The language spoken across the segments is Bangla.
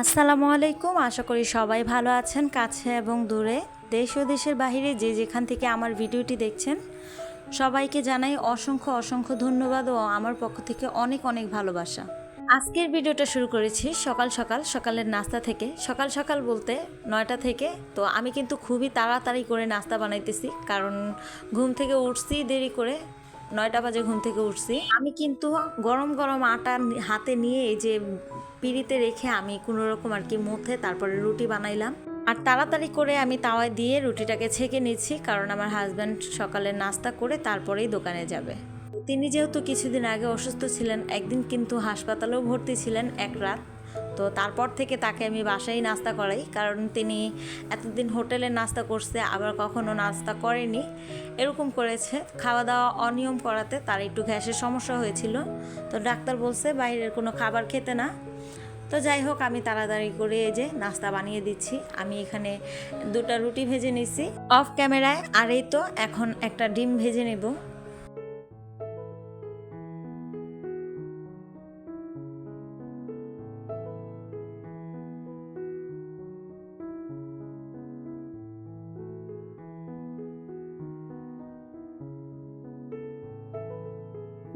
আসসালামু আলাইকুম। আশা করি সবাই ভালো আছেন, কাছে এবং দূরে, দেশ ও দেশের বাহিরে যে যেখান থেকে আমার ভিডিওটি দেখছেন সবাইকে জানাই অসংখ্য অসংখ্য ধন্যবাদ ও আমার পক্ষ থেকে অনেক অনেক ভালোবাসা। আজকের ভিডিওটা শুরু করেছি সকাল সকাল সকালের নাস্তা থেকে। সকাল সকাল বলতে 9টা থেকে। তো আমি কিন্তু খুবই তাড়াতাড়ি করে নাস্তা বানাইতেছি, কারণ ঘুম থেকে উঠছি দেরি করে, 9টা বাজে ঘুম থেকে উঠছি। আমি কিন্তু গরম গরম আটা হাতে নিয়ে এই যে পিড়িতে রেখে আমি কোনো রকম আর কি মুথে তারপরে রুটি বানাইলাম। আর তাড়াতাড়ি করে আমি তাওয়ায় দিয়ে রুটিটাকে ছেঁকে নিচ্ছি, কারণ আমার হাজব্যান্ড সকালে নাস্তা করে তারপরেই দোকানে যাবে। তিনি যেহেতু কিছুদিন আগে অসুস্থ ছিলেন, একদিন কিন্তু হাসপাতালেও ভর্তি ছিলেন এক রাত। তো তারপর থেকে তাকে আমি বাসায় নাস্তা করাই, কারণ তিনি এতদিন হোটেলে নাস্তা করছে, আবার কখনো নাস্তা করেনি, এরকম করেছে। খাওয়া দাওয়া অনিয়ম করাতে তার একটু গ্যাসের সমস্যা হয়েছিল। তো ডাক্তার বলছে বাইরের কোনো খাবার খেতে না। তো যাই হোক, আমি তাড়াতাড়ি করে এই যে নাস্তা বানিয়ে দিচ্ছি। আমি এখানে 2টা রুটি ভেজে নিছি অফ ক্যামেরায়, আর এই তো এখন একটা ডিম ভেজে নেব।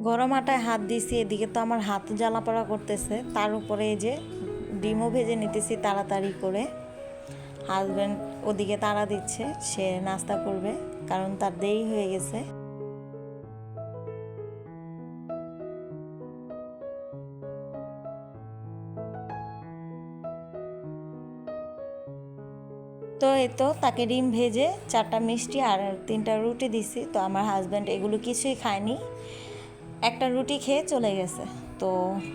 গরম আটায় হাত দিয়েছি, এদিকে তো আমার হাত জ্বালাপড়া করতেছে, তার উপরে এই যে ডিমও ভেজে নিতেছি তাড়াতাড়ি করে। হাজব্যান্ড ওদিকে তাড়া দিচ্ছে, সে নাস্তা করবে, কারণ তার দেরি হয়ে গেছে। তো এই তো তাকে ডিম ভেজে 4টা মিষ্টি আর 3টা রুটি দিছি। তো আমার হাজব্যান্ড এগুলো কিছুই খায়নি, একটা রুটি খেয়ে চলে গেছে। তো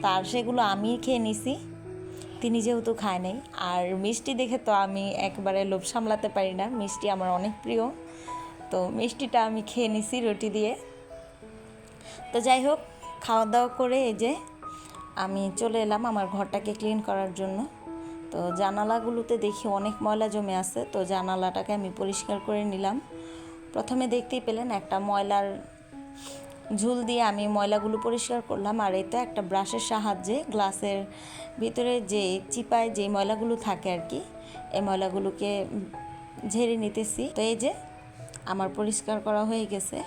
তার সেগুলো আমি খেয়ে নিছি, তিনি যেহেতু খায় নাই। আর মিষ্টি দেখে তো আমি একবারে লোভ সামলাতে পারি না, মিষ্টি আমার অনেক প্রিয়। তো মিষ্টিটা আমি খেয়ে নিছি রুটি দিয়ে। তো যাই হোক, খাওয়া দাওয়া করে এই যে আমি চলে এলাম আমার ঘরটাকে ক্লিন করার জন্য। তো জানালাগুলোতে দেখি অনেক ময়লা জমে আছে, তো জানালাটাকে আমি পরিষ্কার করে নিলাম। প্রথমে দেখতেই পেলেন একটা ময়লার ঝুল দিয়ে আমি ময়লাগুলো পরিষ্কার করলাম। আর এটা একটা ব্রাশের সাহায্যে গ্লাসের ভিতরে যে চিপায় যে ময়লাগুলো থাকে আর কি, এই ময়লাগুলোকে ঝেড়ে নিতেছি। তো এই যে আমার পরিষ্কার করা হয়ে গেছে।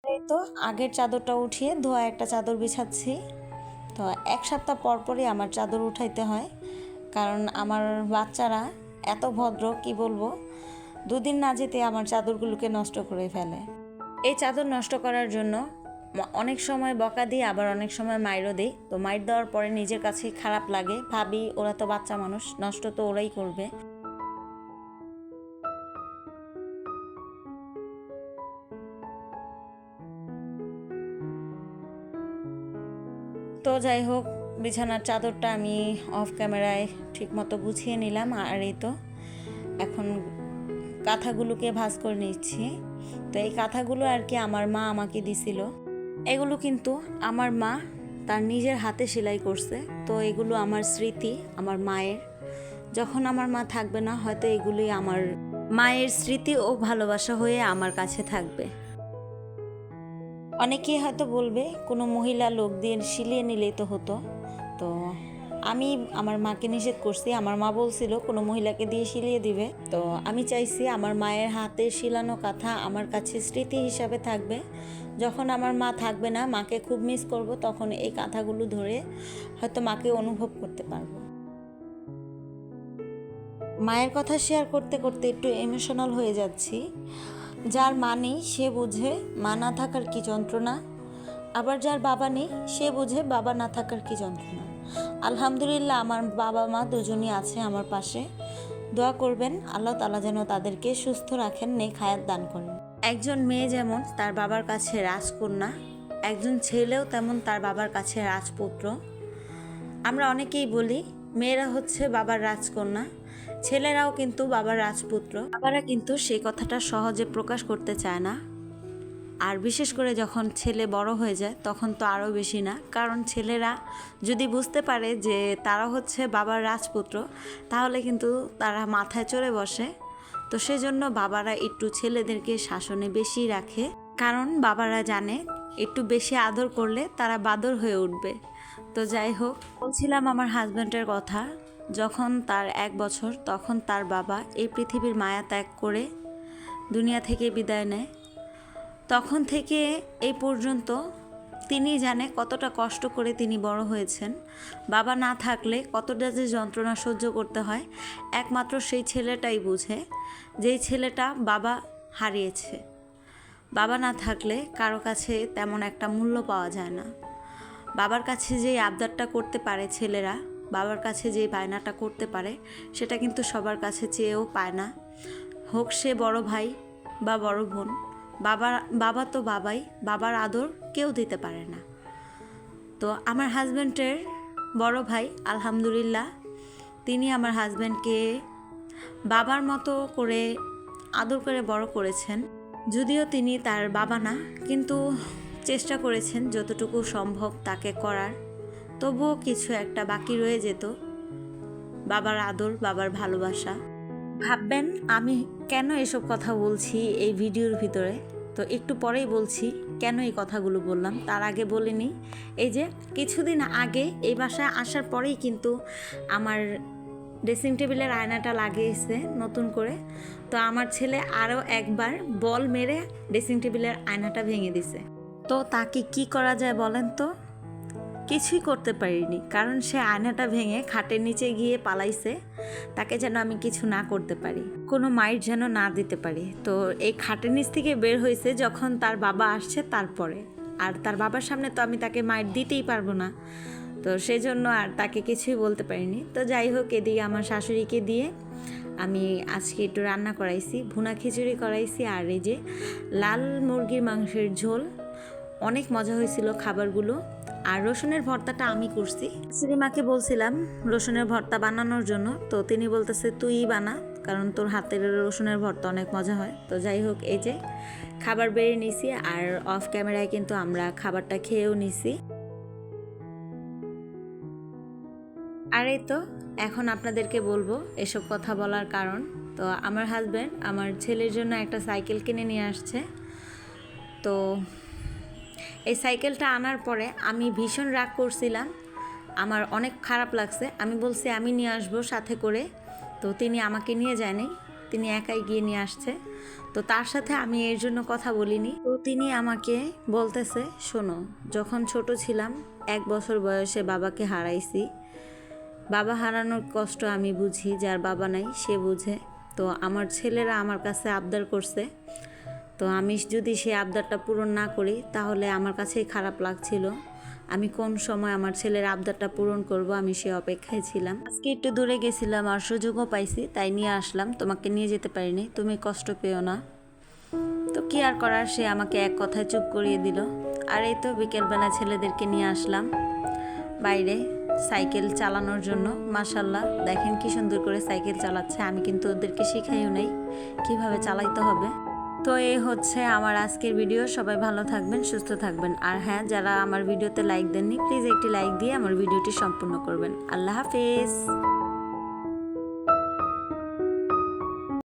এই তো আগের চাদরটা উঠিয়ে ধোয়া একটা চাদর বিছাচ্ছি। তো 1 সপ্তাহ পর পরই আমার চাদর উঠাইতে হয়, কারণ আমার বাচ্চারা এত ভদ্র কি বলবো, 2 দিন না যেতে আমার চাদরগুলোকে নষ্ট করে ফেলে। এই চাদর নষ্ট করার জন্য অনেক সময় বকা দিই, আবার অনেক সময় মাইরও দিই। তো মাইর দেওয়ার পরে নিজের কাছে খারাপ লাগে, ভাবি ওরা তো বাচ্চা মানুষ, নষ্ট তো ওরাই করবে। তো যাই হোক, বিছানার চাদরটা আমি অফ ক্যামেরায় ঠিক মতো গুছিয়ে নিলাম। আর এই তো এখন কাঁথাগুলোকে ভাঁজ করে নিচ্ছি। তো এই কাঁথাগুলো আর কি আমার মা আমাকে দিছিল। এগুলো কিন্তু আমার মা তার নিজের হাতে সেলাই করছে। তো এগুলো আমার স্মৃতি আমার মায়ের। যখন আমার মা থাকবে না, হয়তো এগুলোই আমার মায়ের স্মৃতি ও ভালোবাসা হয়ে আমার কাছে থাকবে। অনেকেই হয়তো বলবে কোনো মহিলা লোক দিয়ে সিলিয়ে নিলেই তো হতো। তো আমি আমার মাকে নিষেধ করছি, আমার মা বলছিল কোনো মহিলাকে দিয়ে সিলিয়ে দিবে। তো আমি চাইছি আমার মায়ের হাতে সিলানো কাঁথা আমার কাছে স্মৃতি হিসাবে থাকবে। যখন আমার মা থাকবে না, মাকে খুব মিস করব, তখন এই কাঁথাগুলো ধরে হয়তো মাকে অনুভব করতে পারবো। মায়ের কথা শেয়ার করতে করতে একটু ইমোশনাল হয়ে যাচ্ছি। যার মা নেই সে বুঝে মা না থাকার কি যন্ত্রণা, আবার যার বাবা নেই সে বুঝে বাবা না থাকার কি যন্ত্রণা। আলহামদুলিল্লাহ আমার বাবা মা দুজনই আছে আমার পাশে। দোয়া করবেন আল্লাহ তাআলা যেন তাদেরকে সুস্থ রাখেন, নেক হায়াত দান করেন। একজন মেয়ে যেমন তার বাবার কাছে রাজকন্যা, একজন ছেলেও তেমন তার বাবার কাছে রাজপুত্র। আমরা অনেকেই বলি মেয়েরা হচ্ছে বাবার রাজকন্যা, ছেলেরাও কিন্তু বাবার রাজপুত্র। বাবারা কিন্তু সেই কথাটা সহজে প্রকাশ করতে চায় না। আর বিশেষ করে যখন ছেলে বড় হয়ে যায় তখন তো আরও বেশি না, কারণ ছেলেরা যদি বুঝতে পারে যে তারা হচ্ছে বাবার রাজপুত্র, তাহলে কিন্তু তারা মাথায় চড়ে বসে। তো সেজন্য বাবারা একটু ছেলেদেরকে শাসনে বেশি রাখে, কারণ বাবারা জানে একটু বেশি আদর করলে তারা বাদর হয়ে উঠবে। তো যাই হোক, বলছিলাম আমার হাজব্যান্ডের কথা। যখন তার 1 বছর, তখন তার বাবা এই পৃথিবীর মায়া ত্যাগ করে দুনিয়া থেকে বিদায় নেয়। তখন থেকে এই পর্যন্ত তিনি জানে কতটা কষ্ট করে তিনি বড় হয়েছেন। বাবা না থাকলে কতটা যে যন্ত্রণা সহ্য করতে হয় একমাত্র সেই ছেলেটাই বুঝে, যেই ছেলেটা বাবা হারিয়েছে। বাবা না থাকলে কারো কাছে তেমন একটা মূল্য পাওয়া যায় না। বাবার কাছে যেই আবদারটা করতে পারে ছেলেরা, বাবার কাছে যেই বায়নাটা করতে পারে, সেটা কিন্তু সবার কাছে চেয়েও পায় না, হোক সে বড় ভাই বা বড় বোন। বাবা তো বাবাই, বাবার আদর কেউ দিতে পারে না। তো আমার হাজব্যান্ডের বড় ভাই আলহামদুলিল্লাহ, তিনি আমার হাজব্যান্ডকে বাবার মতো করে আদর করে বড় করেছেন। যদিও তিনি তার বাবা না, কিন্তু চেষ্টা করেছেন যতটুকু সম্ভব তাকে করার। তবুও কিছু একটা বাকি রয়ে যেত, বাবার আদর, বাবার ভালোবাসা। ভাববেন আমি কেন এসব কথা বলছি এই ভিডিওর ভিতরে, তো একটু পরেই বলছি কেন এই কথাগুলো বললাম। তার আগে বলিনি, এই যে কিছুদিন আগে এই বাসায় আসার পরেই কিন্তু আমার ড্রেসিং টেবিলের আয়নাটা লাগিয়েছে নতুন করে। তো আমার ছেলে আরও একবার বল মেরে ড্রেসিং টেবিলের আয়নাটা ভেঙে দিছে। তো তাকে কি করা যায় বলেন তো? কিছুই করতে পারিনি, কারণ সে আয়নাটা ভেঙে খাটের নিচে গিয়ে পালাইছে। তাকে যেন আমি কিছু না করতে পারি, কোনো মাইট যেন না দিতে পারি। তো এই খাটের নিচ থেকে বের হয়েছে যখন তার বাবা আসছে তারপরে। আর তার বাবার সামনে তো আমি তাকে মাইট দিতেই পারবো না, তো সেই জন্য আর তাকে কিছুই বলতে পারিনি। তো যাই হোক, এদিকে আমার শাশুড়িকে দিয়ে আমি আজকে একটু রান্না করাইছি, ভুনা খিচুড়ি করাইছি, আর এই যে লাল মুরগির মাংসের ঝোল। অনেক মজা হয়েছিল খাবারগুলো। আর রসুনের ভর্তাটা আমি করছি। শ্রীমাকে বলছিলাম রসুনের ভর্তা বানানোর জন্য, তো তিনি বলতেছে তুইই বানা, কারণ তোর হাতের রসুনের ভর্তা অনেক মজা হয়। তো যাই হোক, এই যে খাবার বেড়ে নিছি, আর অফ ক্যামেরায় কিন্তু আমরা খাবারটা খেয়েও নিছি। আর এই তো এখন আপনাদেরকে বলবো এসব কথা বলার কারণ। তো আমার হাজব্যান্ড আমার ছেলের জন্য একটা সাইকেল কিনে নিয়ে আসছে। তো এই সাইকেলটা আনার পরে আমি ভীষণ রাগ করছিলাম, আমার অনেক খারাপ লাগছে। আমি বলছি আমি নিয়ে আসবো সাথে করে, তো তিনি আমাকে নিয়ে যায়নি, তিনি একাই গিয়ে নিয়ে আসছে। তো তার সাথে আমি এর জন্য কথা বলিনি। তো তিনি আমাকে বলতেছে, শোনো, যখন ছোট ছিলাম 1 বছর বয়সে বাবাকে হারাইছি। বাবা হারানোর কষ্ট আমি বুঝি, যার বাবা নাই সে বুঝে। তো আমার ছেলেরা আমার কাছে আবদার করছে, তো আমি যদি সেই আবদারটা পূরণ না করি তাহলে আমার কাছেই খারাপ লাগছিল। আমি কোন সময় আমার ছেলের আবদারটা পূরণ করব, আমি সে অপেক্ষায় ছিলাম। আজকে একটু দূরে গেছিলাম আর সুযোগও পাইছি, তাই নিয়ে আসলাম। তোমাকে নিয়ে যেতে পারিনি, তুমি কষ্ট পেও না। তো কি আর করার, সে আমাকে এক কথায় চুপ করিয়ে দিল। আর এই তো বিকেলবেলা ছেলেদেরকে নিয়ে আসলাম বাইরে সাইকেল চালানোর জন্য। মাশাল্লাহ, দেখেন কি সুন্দর করে সাইকেল চালাচ্ছে। আমি কিন্তু ওদেরকে শিখাইও নাই কিভাবে চালাইতে হবে। তো এই হচ্ছে আমার আজকের ভিডিও। সবাই ভালো থাকবেন, সুস্থ থাকবেন। আর হ্যাঁ, যারা আমার ভিডিওতে লাইক দেননি, প্লিজ একটি লাইক দিয়ে আমার ভিডিওটি সম্পূর্ণ করবেন। আল্লাহ হাফেজ।